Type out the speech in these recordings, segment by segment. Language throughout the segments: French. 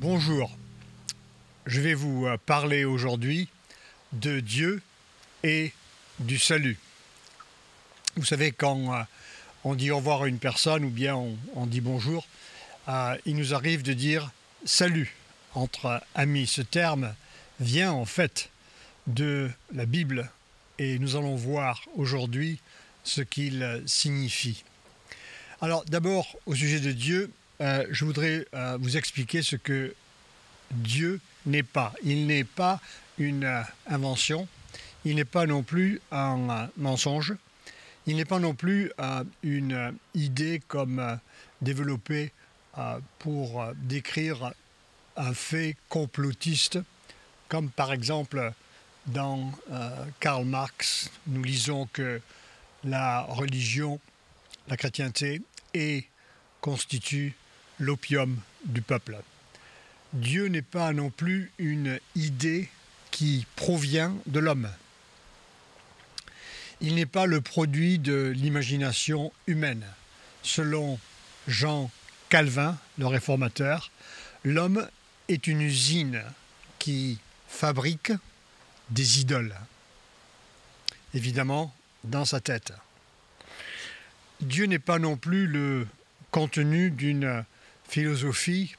Bonjour, je vais vous parler aujourd'hui de Dieu et du salut. Vous savez, quand on dit au revoir à une personne ou bien on dit bonjour, il nous arrive de dire salut entre amis. Ce terme vient en fait de la Bible et nous allons voir aujourd'hui ce qu'il signifie. Alors d'abord, au sujet de Dieu, je voudrais vous expliquer ce que Dieu n'est pas. Il n'est pas une invention, il n'est pas non plus un mensonge, il n'est pas non plus une idée comme développée pour décrire un fait complotiste, comme par exemple dans Karl Marx, nous lisons que la religion, la chrétienté, constitue l'opium du peuple. Dieu n'est pas non plus une idée qui provient de l'homme. Il n'est pas le produit de l'imagination humaine. Selon Jean Calvin, le réformateur, l'homme est une usine qui fabrique des idoles, évidemment dans sa tête. Dieu n'est pas non plus le contenu d'une philosophie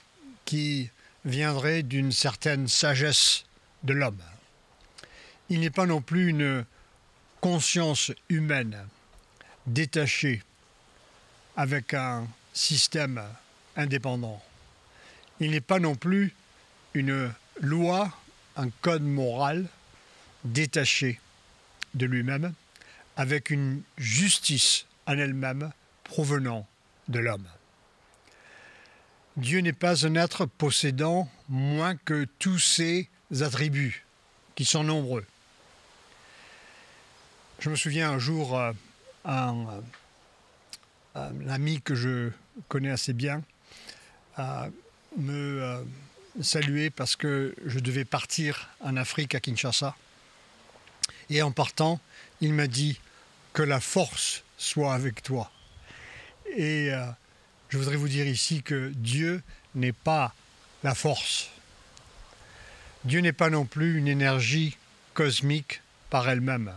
qui viendrait d'une certaine sagesse de l'homme. Il n'est pas non plus une conscience humaine détachée avec un système indépendant. Il n'est pas non plus une loi, un code moral détaché de lui-même avec une justice en elle-même provenant de l'homme. Dieu n'est pas un être possédant moins que tous ses attributs, qui sont nombreux. Je me souviens un jour, un ami que je connais assez bien me saluait parce que je devais partir en Afrique, à Kinshasa. Et en partant, il m'a dit « que la force soit avec toi ». Et je voudrais vous dire ici que Dieu n'est pas la force. Dieu n'est pas non plus une énergie cosmique par elle-même.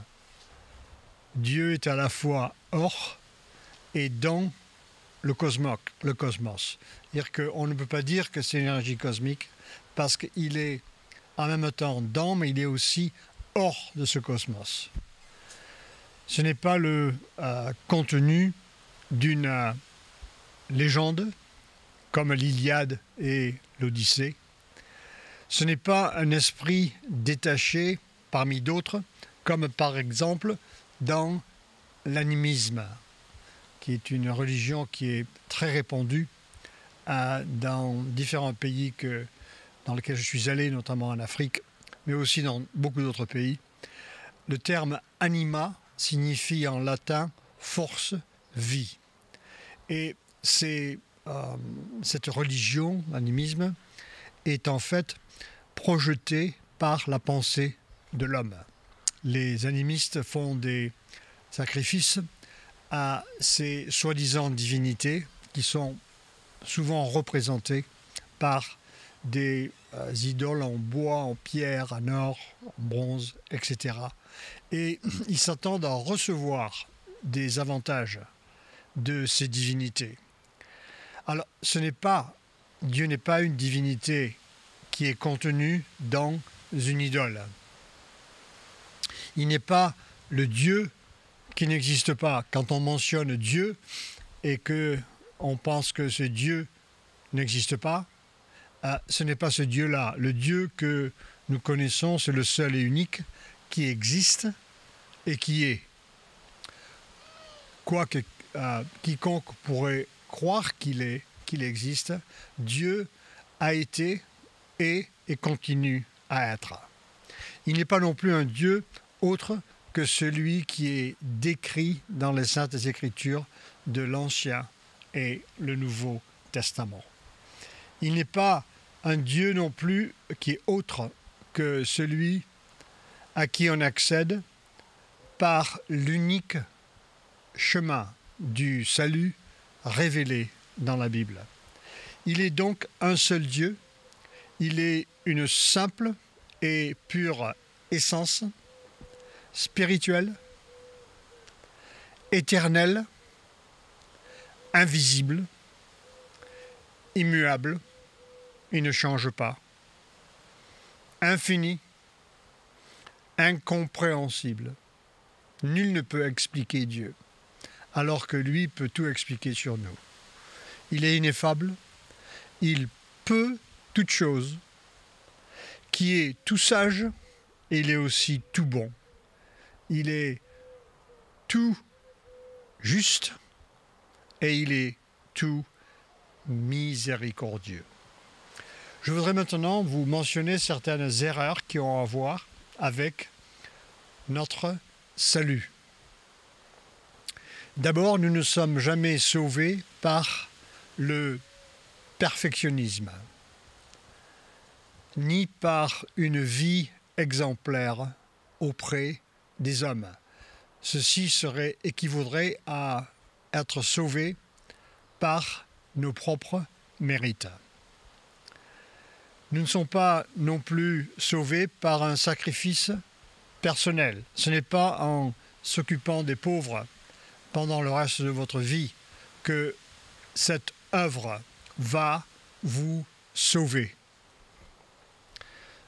Dieu est à la fois hors et dans le cosmos. C'est-à-dire qu'on ne peut pas dire que c'est une énergie cosmique parce qu'il est en même temps dans, mais il est aussi hors de ce cosmos. Ce n'est pas le contenu d'une légende, comme l'Iliade et l'Odyssée. Ce n'est pas un esprit détaché parmi d'autres, comme par exemple dans l'animisme, qui est une religion qui est très répandue dans différents pays dans lesquels je suis allé, notamment en Afrique, mais aussi dans beaucoup d'autres pays. Le terme anima signifie en latin force, vie. Et cette religion, l'animisme, est en fait projetée par la pensée de l'homme. Les animistes font des sacrifices à ces soi-disant divinités qui sont souvent représentées par des idoles en bois, en pierre, en or, en bronze, etc. Et ils s'attendent à recevoir des avantages de ces divinités. Alors, Dieu n'est pas une divinité qui est contenue dans une idole. Il n'est pas le Dieu qui n'existe pas. Quand on mentionne Dieu et qu'on pense que ce Dieu n'existe pas, ce n'est pas ce Dieu-là. Le Dieu que nous connaissons, c'est le seul et unique qui existe et qui est. Quiconque pourrait croire qu'il existe, Dieu a été et continue à être. Il n'est pas non plus un Dieu autre que celui qui est décrit dans les Saintes Écritures de l'Ancien et le Nouveau Testament. Il n'est pas un Dieu non plus qui est autre que celui à qui on accède par l'unique chemin du salut révélé dans la Bible. Il est donc un seul Dieu Il est une simple et pure essence spirituelle, éternelle, invisible, immuable, il ne change pas, infini, incompréhensible. Nul ne peut expliquer Dieu, alors que lui peut tout expliquer sur nous. Il est ineffable, il peut toute chose, qui est tout sage, et il est aussi tout bon. Il est tout juste, et il est tout miséricordieux. Je voudrais maintenant vous mentionner certaines erreurs qui ont à voir avec notre salut. D'abord, nous ne sommes jamais sauvés par le perfectionnisme, ni par une vie exemplaire auprès des hommes. Ceci équivaudrait à être sauvés par nos propres mérites. Nous ne sommes pas non plus sauvés par un sacrifice personnel. Ce n'est pas en s'occupant des pauvres pendant le reste de votre vie que cette œuvre va vous sauver.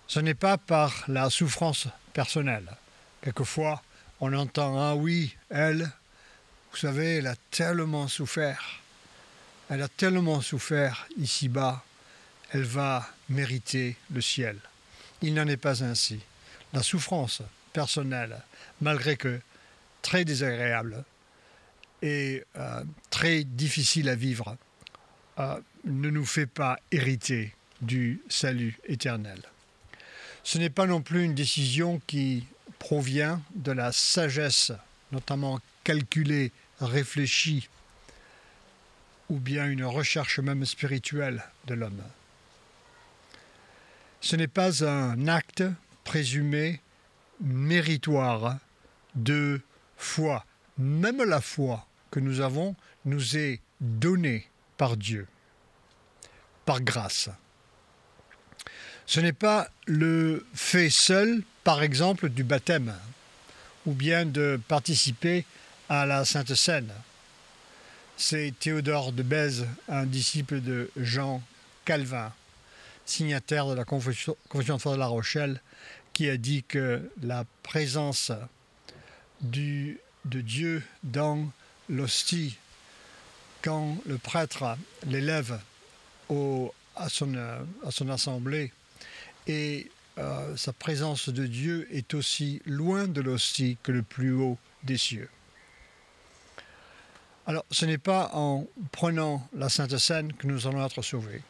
Ce n'est pas par la souffrance personnelle. Quelquefois, on entend « Ah oui, elle, vous savez, elle a tellement souffert. Elle a tellement souffert ici-bas, elle va mériter le ciel. » Il n'en est pas ainsi. La souffrance personnelle, malgré que très désagréable et très difficile à vivre, ne nous fait pas hériter du salut éternel. Ce n'est pas non plus une décision qui provient de la sagesse, notamment calculée, réfléchie, ou bien une recherche même spirituelle de l'homme. Ce n'est pas un acte présumé méritoire de foi. Même la foi que nous avons nous est donnée par Dieu, par grâce. Ce n'est pas le fait seul, par exemple, du baptême, ou bien de participer à la Sainte Seine. C'est Théodore de Bèze, un disciple de Jean Calvin, signataire de la Convention de foi de La Rochelle, qui a dit que la présence de Dieu dans l'hostie, quand le prêtre l'élève à son assemblée, et sa présence de Dieu est aussi loin de l'hostie que le plus haut des cieux. Alors, ce n'est pas en prenant la Sainte Seine que nous allons être sauvés.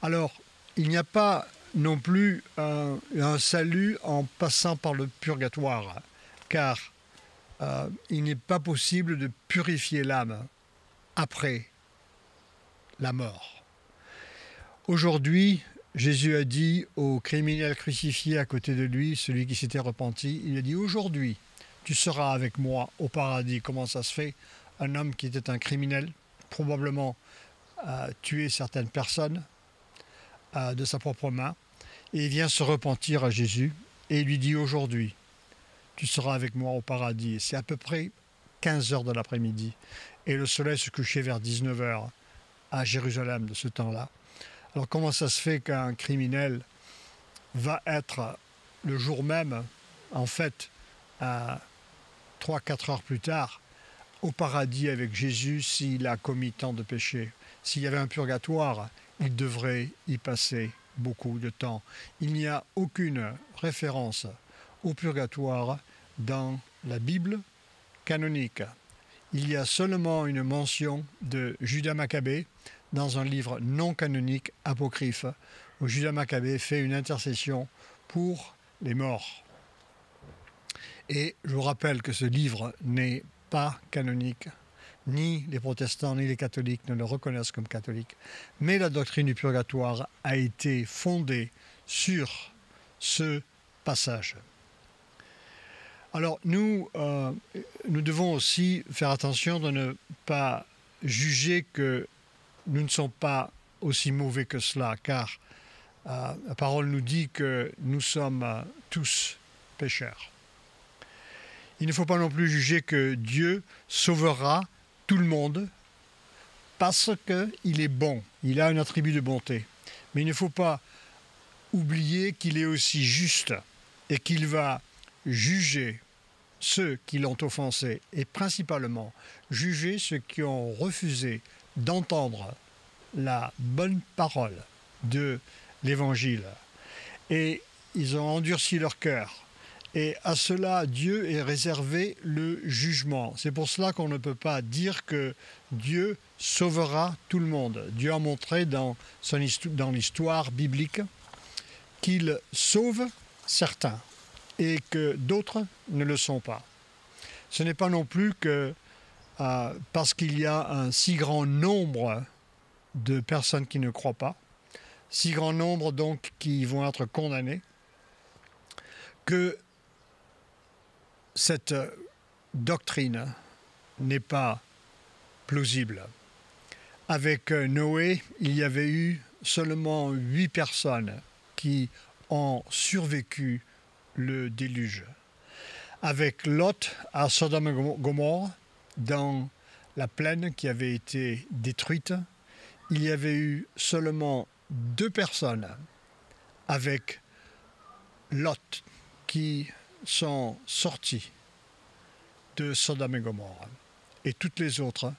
Alors, il n'y a pas non plus un salut en passant par le purgatoire, car il n'est pas possible de purifier l'âme après la mort. Aujourd'hui, Jésus a dit au criminel crucifié à côté de lui, celui qui s'était repenti, il a dit « Aujourd'hui, tu seras avec moi au paradis. » Comment ça se fait? Un homme qui était un criminel, probablement tué certaines personnes de sa propre main, et il vient se repentir à Jésus, et il lui dit « Aujourd'hui, tu seras avec moi au paradis. » C'est à peu près 15 heures de l'après-midi, et le soleil se couchait vers 19 heures à Jérusalem de ce temps-là. Alors comment ça se fait qu'un criminel va être le jour même, en fait, 3-4 heures plus tard, au paradis avec Jésus s'il a commis tant de péchés? S'il y avait un purgatoire, il devrait y passer beaucoup de temps. Il n'y a aucune référence au purgatoire dans la Bible canonique. Il y a seulement une mention de Judas Maccabée dans un livre non canonique apocryphe, où Judas Maccabée fait une intercession pour les morts. Et je vous rappelle que ce livre n'est pas canonique. Ni les protestants ni les catholiques ne le reconnaissent comme catholique. Mais la doctrine du purgatoire a été fondée sur ce passage. Alors nous devons aussi faire attention de ne pas juger que nous ne sommes pas aussi mauvais que cela, car la parole nous dit que nous sommes tous pécheurs. Il ne faut pas non plus juger que Dieu sauvera tout le monde parce qu'il est bon, il a un attribut de bonté. Mais il ne faut pas oublier qu'il est aussi juste et qu'il va juger ceux qui l'ont offensé et principalement juger ceux qui ont refusé d'entendre la bonne parole de l'Évangile. Et ils ont endurci leur cœur. Et à cela, Dieu est réservé le jugement. C'est pour cela qu'on ne peut pas dire que Dieu sauvera tout le monde. Dieu a montré dans l'histoire biblique qu'il sauve certains et que d'autres ne le sont pas. Ce n'est pas non plus que parce qu'il y a un si grand nombre de personnes qui ne croient pas, si grand nombre donc qui vont être condamnés, que cette doctrine n'est pas plausible. Avec Noé, il y avait eu seulement 8 personnes qui ont survécu le déluge. Avec Lot à Sodome et Gomorrhe, dans la plaine qui avait été détruite, il y avait eu seulement 2 personnes avec Lot qui sont sortis de Sodome et Gomorrhe. Et toutes les autres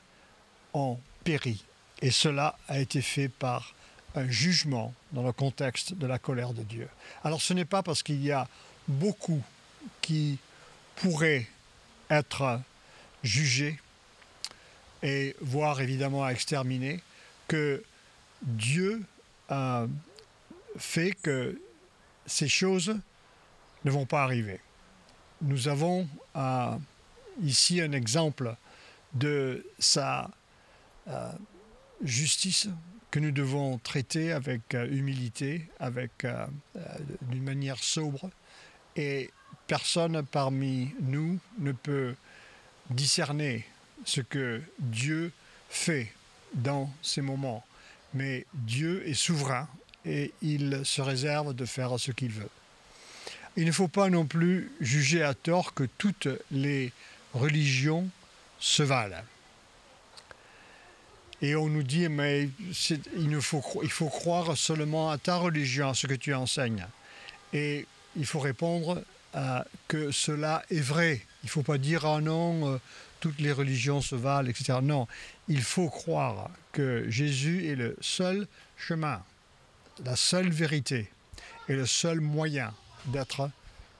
ont péri. Et cela a été fait par un jugement dans le contexte de la colère de Dieu. Alors ce n'est pas parce qu'il y a beaucoup qui pourraient être jugés et voire évidemment exterminés que Dieu fait que ces choses ne vont pas arriver. Nous avons ici un exemple de sa justice que nous devons traiter avec humilité, d'une manière sobre. Et personne parmi nous ne peut discerner ce que Dieu fait dans ces moments. Mais Dieu est souverain et il se réserve de faire ce qu'il veut. Il ne faut pas non plus juger à tort que toutes les religions se valent. Et on nous dit, mais il faut croire seulement à ta religion, à ce que tu enseignes. Et il faut répondre que cela est vrai. Il ne faut pas dire, ah non, toutes les religions se valent, etc. Non, il faut croire que Jésus est le seul chemin, la seule vérité et le seul moyen d'être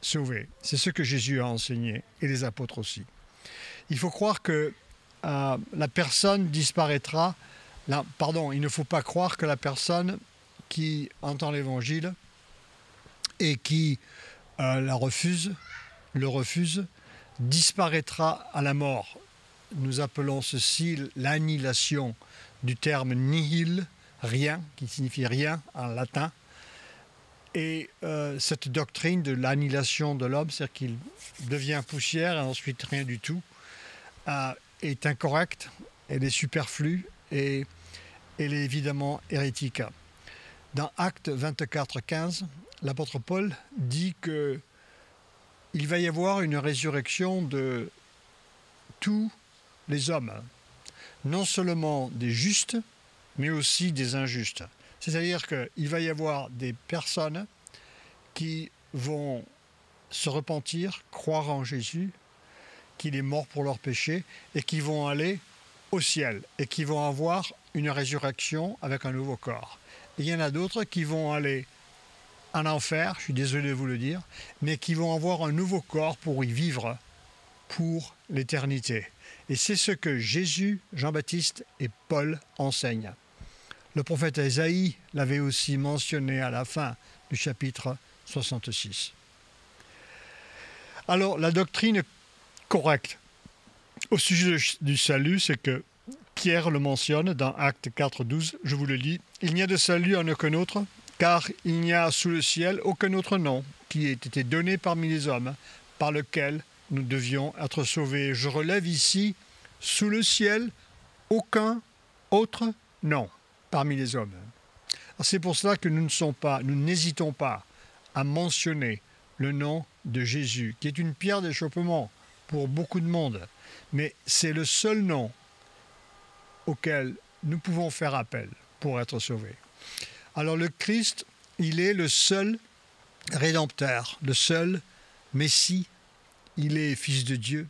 sauvé. C'est ce que Jésus a enseigné et les apôtres aussi. Il faut croire que la personne disparaîtra. Il ne faut pas croire que la personne qui entend l'Évangile et qui le refuse, disparaîtra à la mort. Nous appelons ceci l'annihilation du terme nihil, rien, qui signifie rien en latin. Et cette doctrine de l'annihilation de l'homme, c'est-à-dire qu'il devient poussière et ensuite rien du tout, est incorrecte, elle est superflue et elle est évidemment hérétique. Dans Actes 24:15, l'apôtre Paul dit qu'il va y avoir une résurrection de tous les hommes, non seulement des justes, mais aussi des injustes. C'est-à-dire qu'il va y avoir des personnes qui vont se repentir, croire en Jésus, qu'il est mort pour leurs péchés, et qui vont aller au ciel, et qui vont avoir une résurrection avec un nouveau corps. Et il y en a d'autres qui vont aller en enfer, je suis désolé de vous le dire, mais qui vont avoir un nouveau corps pour y vivre pour l'éternité. Et c'est ce que Jésus, Jean-Baptiste et Paul enseignent. Le prophète Ésaïe l'avait aussi mentionné à la fin du chapitre 66. Alors, la doctrine correcte au sujet du salut, c'est que Pierre le mentionne dans Actes 4:12, je vous le lis, « Il n'y a de salut en aucun autre, car il n'y a sous le ciel aucun autre nom qui ait été donné parmi les hommes, par lequel nous devions être sauvés. » Je relève ici, sous le ciel, aucun autre nom. parmi les hommes. C'est pour cela que nous n'hésitons pas à mentionner le nom de Jésus, qui est une pierre d'achoppement pour beaucoup de monde, mais c'est le seul nom auquel nous pouvons faire appel pour être sauvés. Alors le Christ, il est le seul Rédempteur, le seul Messie, il est Fils de Dieu,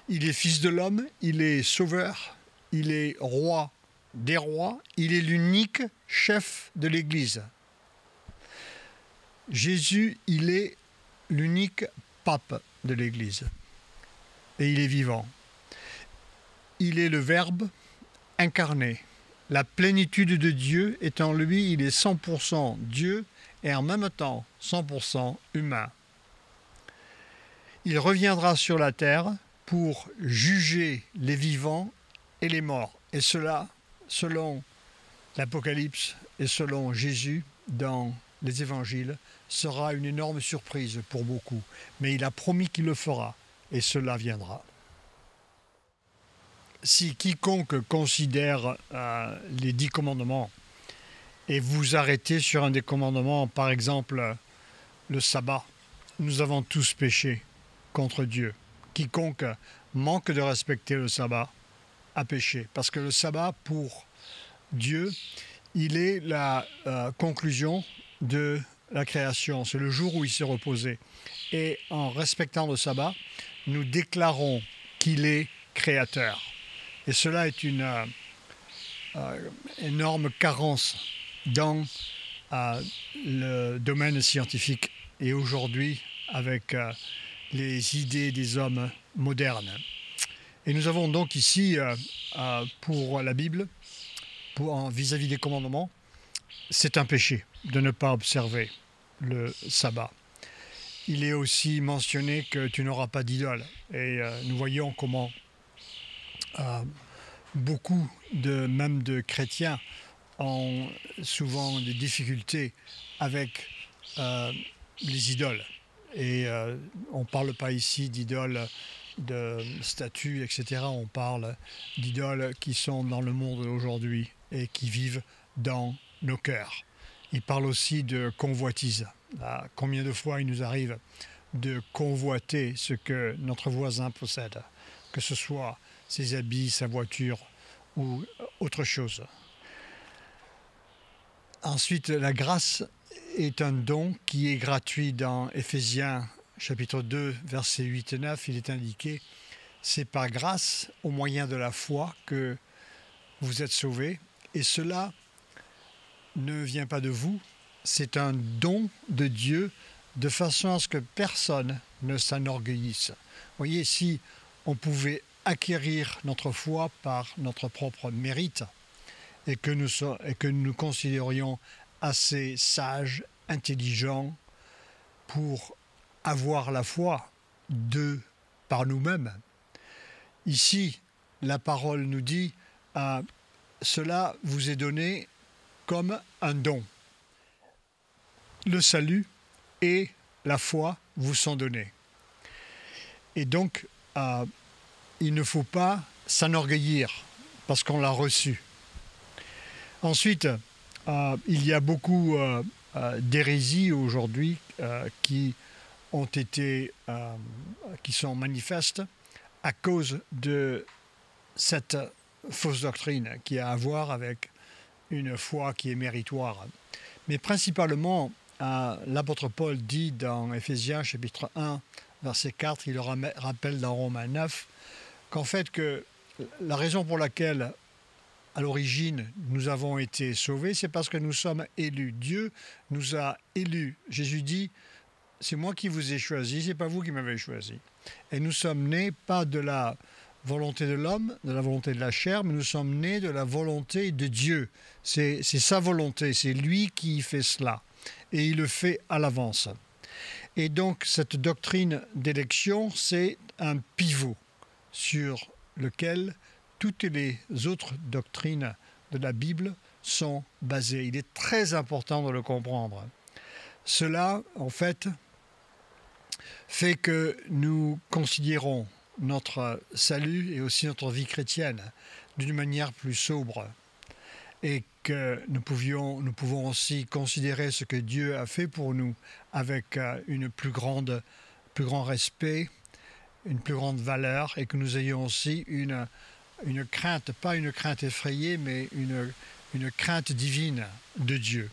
il est Fils de l'homme, il est Sauveur, il est Roi des rois, il est l'unique chef de l'Église. Jésus, il est l'unique pape de l'Église et il est vivant. Il est le Verbe incarné. La plénitude de Dieu est en lui, il est 100% Dieu et en même temps 100% humain. Il reviendra sur la terre pour juger les vivants et les morts. Et cela, selon l'Apocalypse et selon Jésus dans les évangiles, sera une énorme surprise pour beaucoup. Mais il a promis qu'il le fera et cela viendra. Si quiconque considère les 10 commandements et vous arrêtez sur un des commandements, par exemple le sabbat, nous avons tous péché contre Dieu. Quiconque manque de respecter le sabbat a péché. Parce que le sabbat, pour Dieu, il est la conclusion de la création. C'est le jour où il s'est reposé. Et en respectant le sabbat, nous déclarons qu'il est créateur. Et cela est une énorme carence dans le domaine scientifique et aujourd'hui avec les idées des hommes modernes. Et nous avons donc ici, pour la Bible, vis-à-vis des commandements, c'est un péché de ne pas observer le sabbat. Il est aussi mentionné que tu n'auras pas d'idole. Et nous voyons comment beaucoup même de chrétiens ont souvent des difficultés avec les idoles. Et on ne parle pas ici d'idoles de statues, etc. On parle d'idoles qui sont dans le monde aujourd'hui et qui vivent dans nos cœurs. Il parle aussi de convoitise. Combien de fois il nous arrive de convoiter ce que notre voisin possède, que ce soit ses habits, sa voiture ou autre chose. Ensuite, la grâce est un don qui est gratuit dans Éphésiens chapitre 2, versets 8 et 9. Il est indiqué, c'est par grâce, au moyen de la foi, que vous êtes sauvés. Et cela ne vient pas de vous, c'est un don de Dieu, de façon à ce que personne ne s'enorgueillisse. Vous voyez, si on pouvait acquérir notre foi par notre propre mérite et que nous considérions assez sages, intelligents pour avoir la foi par nous-mêmes. Ici, la parole nous dit cela vous est donné comme un don. Le salut et la foi vous sont donnés. Et donc, il ne faut pas s'enorgueillir parce qu'on l'a reçu. Ensuite, il y a beaucoup d'hérésies aujourd'hui qui sont manifestes à cause de cette fausse doctrine qui a à voir avec une foi qui est méritoire. Mais principalement, l'apôtre Paul dit dans Éphésiens chapitre 1, verset 4, il le rappelle dans Romains 9, qu'en fait que la raison pour laquelle à l'origine nous avons été sauvés, c'est parce que nous sommes élus. Dieu nous a élus. Jésus dit, c'est moi qui vous ai choisi, c'est pas vous qui m'avez choisi. Et nous sommes nés pas de la volonté de l'homme, de la volonté de la chair, mais nous sommes nés de la volonté de Dieu. C'est sa volonté, c'est lui qui fait cela. Et il le fait à l'avance. Et donc cette doctrine d'élection, c'est un pivot sur lequel toutes les autres doctrines de la Bible sont basées. Il est très important de le comprendre. Cela, en fait que nous considérons notre salut et aussi notre vie chrétienne d'une manière plus sobre. et que nous pouvons aussi considérer ce que Dieu a fait pour nous avec un plus grand respect, une plus grande valeur, et que nous ayons aussi une crainte, pas une crainte effrayée, mais une crainte divine de Dieu.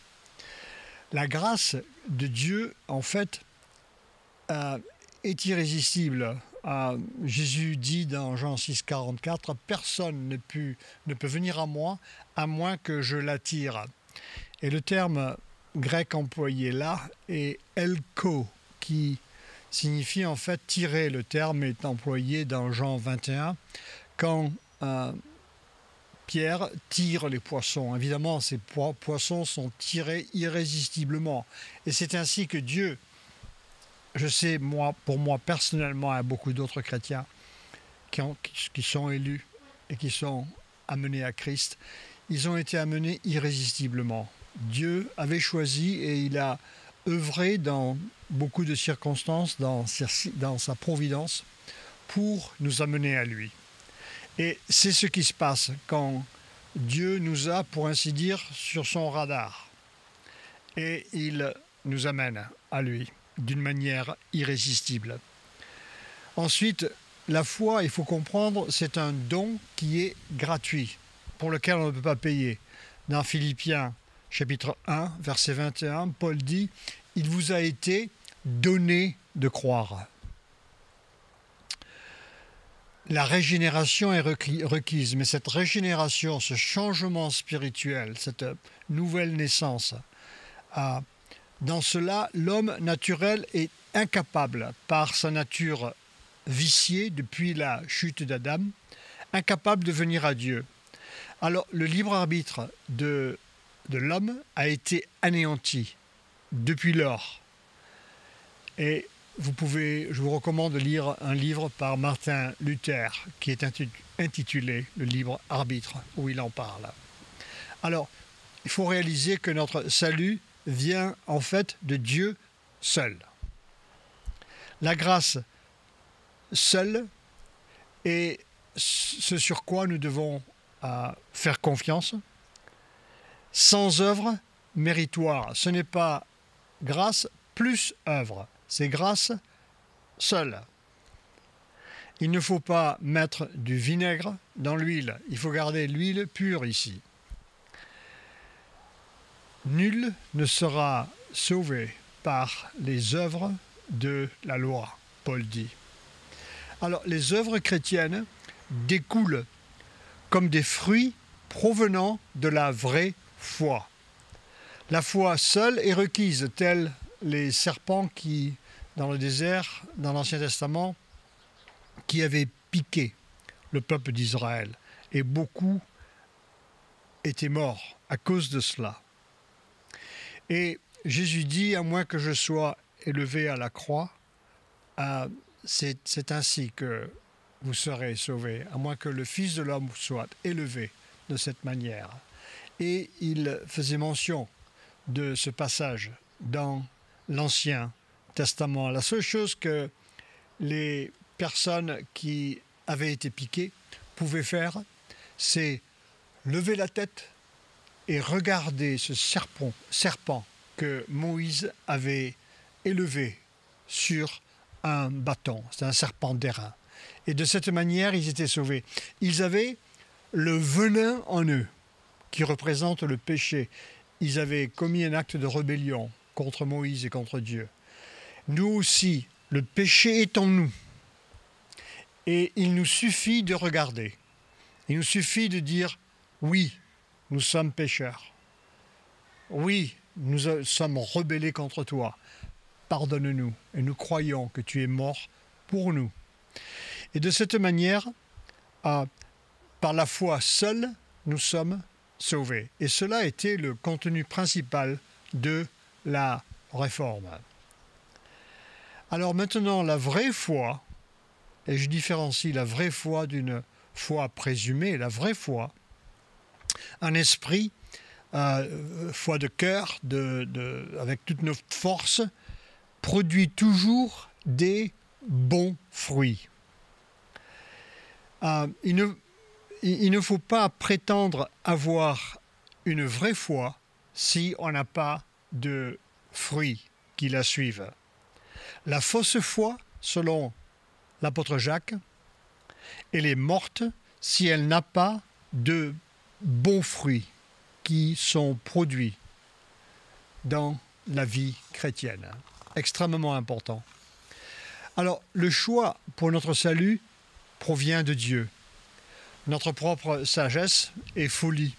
La grâce de Dieu, en fait, est irrésistible. Jésus dit dans Jean 6, 44, « Personne ne peut venir à moi que je l'attire. » Et le terme grec employé là est « elko » qui signifie en fait tirer. Le terme est employé dans Jean 21 quand Pierre tire les poissons. Évidemment, ces poissons sont tirés irrésistiblement. Et c'est ainsi que Dieu, je sais, pour moi personnellement et beaucoup d'autres chrétiens qui sont élus et qui sont amenés à Christ, ils ont été amenés irrésistiblement. Dieu avait choisi et il a œuvré dans beaucoup de circonstances, dans sa providence, pour nous amener à lui. Et c'est ce qui se passe quand Dieu nous a, pour ainsi dire, sur son radar. Et il nous amène à lui d'une manière irrésistible. Ensuite, la foi, il faut comprendre, c'est un don qui est gratuit, pour lequel on ne peut pas payer. Dans Philippiens, chapitre 1, verset 21, Paul dit « Il vous a été donné de croire ». La régénération est requise, mais cette régénération, ce changement spirituel, cette nouvelle naissance, dans cela, l'homme naturel est incapable, par sa nature viciée depuis la chute d'Adam, incapable de venir à Dieu. Alors, le libre arbitre de l'homme a été anéanti depuis lors. Et je vous recommande de lire un livre par Martin Luther qui est intitulé « Le libre arbitre » où il en parle. Alors, il faut réaliser que notre salut vient en fait de Dieu seul. La grâce seule est ce sur quoi nous devons faire confiance, sans œuvre méritoire. Ce n'est pas grâce plus œuvre. C'est grâce seule. Il ne faut pas mettre du vinaigre dans l'huile. Il faut garder l'huile pure ici. Nul ne sera sauvé par les œuvres de la loi, Paul dit. Alors, les œuvres chrétiennes découlent comme des fruits provenant de la vraie foi. La foi seule est requise, tels les serpents qui, dans le désert, dans l'Ancien Testament, qui avaient piqué le peuple d'Israël. Et beaucoup étaient morts à cause de cela. Et Jésus dit, à moins que je sois élevé à la croix, c'est ainsi que vous serez sauvés, à moins que le Fils de l'homme soit élevé de cette manière. Et il faisait mention de ce passage dans l'Ancien Testament. La seule chose que les personnes qui avaient été piquées pouvaient faire, c'est lever la tête et regarder ce serpent que Moïse avait élevé sur un bâton. C'est un serpent d'airain. Et de cette manière, ils étaient sauvés. Ils avaient le venin en eux, qui représente le péché. Ils avaient commis un acte de rébellion contre Moïse et contre Dieu. Nous aussi, le péché est en nous. Et il nous suffit de regarder. Il nous suffit de dire « Oui, nous sommes pécheurs. Oui, nous sommes rebellés contre toi. Pardonne-nous. Et nous croyons que tu es mort pour nous. » Et de cette manière, par la foi seule, nous sommes sauvés. Et cela était le contenu principal de la réforme. Alors maintenant, la vraie foi, et je différencie la vraie foi d'une foi présumée, la vraie foi, un esprit, foi de cœur, avec toute notre force, produit toujours des bons fruits. Il ne faut pas prétendre avoir une vraie foi si on n'a pas de fruits qui la suivent. La fausse foi, selon l'apôtre Jacques, elle est morte si elle n'a pas de bons fruits qui sont produits dans la vie chrétienne. Extrêmement important. Alors, le choix pour notre salut provient de Dieu. Notre propre sagesse est folie.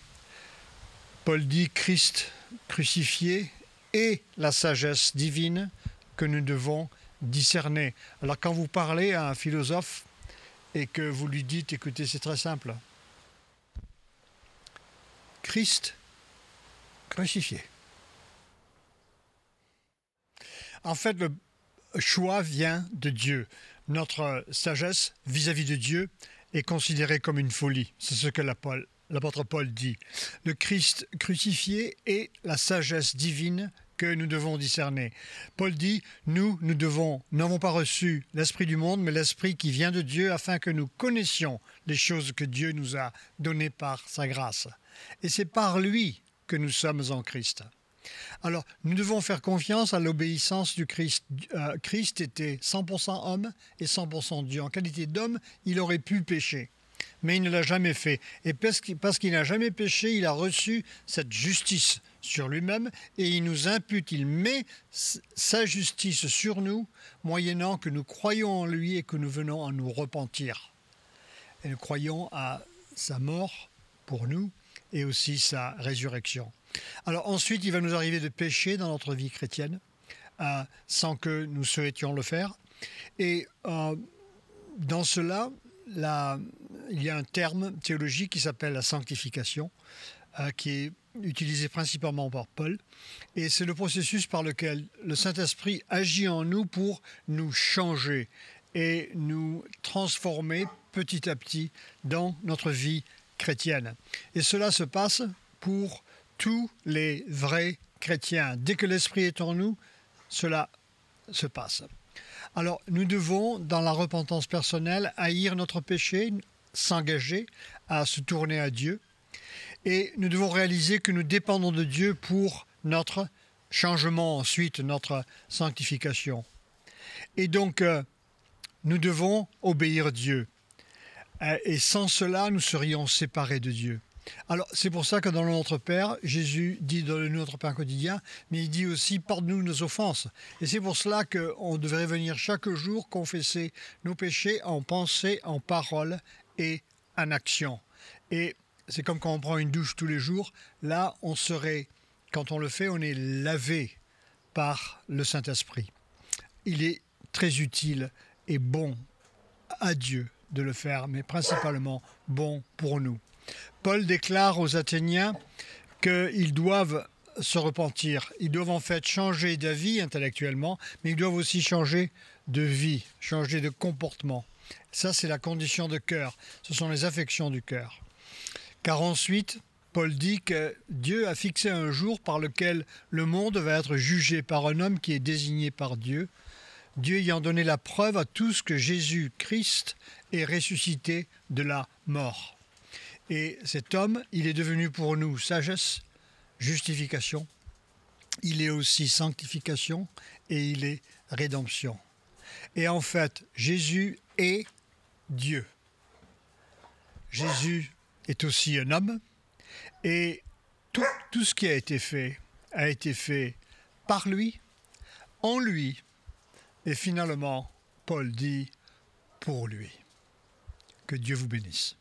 Paul dit Christ crucifié et la sagesse divine que nous devons discerner. Alors quand vous parlez à un philosophe et que vous lui dites, écoutez, c'est très simple. Christ crucifié. En fait, le choix vient de Dieu. Notre sagesse vis-à-vis de Dieu est considérée comme une folie. C'est ce que l'apôtre Paul dit. Le Christ crucifié est la sagesse divine que nous devons discerner. Paul dit, nous n'avons pas reçu l'esprit du monde, mais l'esprit qui vient de Dieu, afin que nous connaissions les choses que Dieu nous a données par sa grâce. Et c'est par lui que nous sommes en Christ. Alors, nous devons faire confiance à l'obéissance du Christ. Christ était 100% homme et 100% Dieu. En qualité d'homme, il aurait pu pécher, mais il ne l'a jamais fait. Et parce qu'il n'a jamais péché, il a reçu cette justice sur lui-même et il nous impute, il met sa justice sur nous, moyennant que nous croyons en lui et que nous venons à nous repentir. Et nous croyons à sa mort pour nous et aussi sa résurrection. Alors ensuite, il va nous arriver de pécher dans notre vie chrétienne sans que nous souhaitions le faire. Et dans cela, il y a un terme théologique qui s'appelle la sanctification, qui est utilisé principalement par Paul. Et c'est le processus par lequel le Saint-Esprit agit en nous pour nous changer et nous transformer petit à petit dans notre vie chrétienne. Et cela se passe pour tous les vrais chrétiens. Dès que l'Esprit est en nous, cela se passe. Alors, nous devons, dans la repentance personnelle, haïr notre péché, s'engager à se tourner à Dieu. Et nous devons réaliser que nous dépendons de Dieu pour notre changement, ensuite notre sanctification. Et donc, nous devons obéir Dieu. Et sans cela, nous serions séparés de Dieu. Alors, c'est pour ça que dans le Notre Père, Jésus dit dans le Notre Père quotidien, mais il dit aussi « pardonne-nous nos offenses ». Et c'est pour cela qu'on devrait venir chaque jour confesser nos péchés en pensée, en parole et en action. Et c'est comme quand on prend une douche tous les jours. Là, quand on le fait, on est lavé par le Saint-Esprit. Il est très utile et bon à Dieu de le faire, mais principalement bon pour nous. Paul déclare aux Athéniens qu'ils doivent se repentir. Ils doivent en fait changer d'avis intellectuellement, mais ils doivent aussi changer de vie, changer de comportement. Ça, c'est la condition de cœur. Ce sont les affections du cœur. Car ensuite, Paul dit que Dieu a fixé un jour par lequel le monde va être jugé par un homme qui est désigné par Dieu, Dieu ayant donné la preuve à tous que Jésus-Christ est ressuscité de la mort. Et cet homme, il est devenu pour nous sagesse, justification, il est aussi sanctification et il est rédemption. Et en fait, Jésus est Dieu. Jésus est aussi un homme et tout ce qui a été fait par lui, en lui et finalement, Paul dit, pour lui. Que Dieu vous bénisse.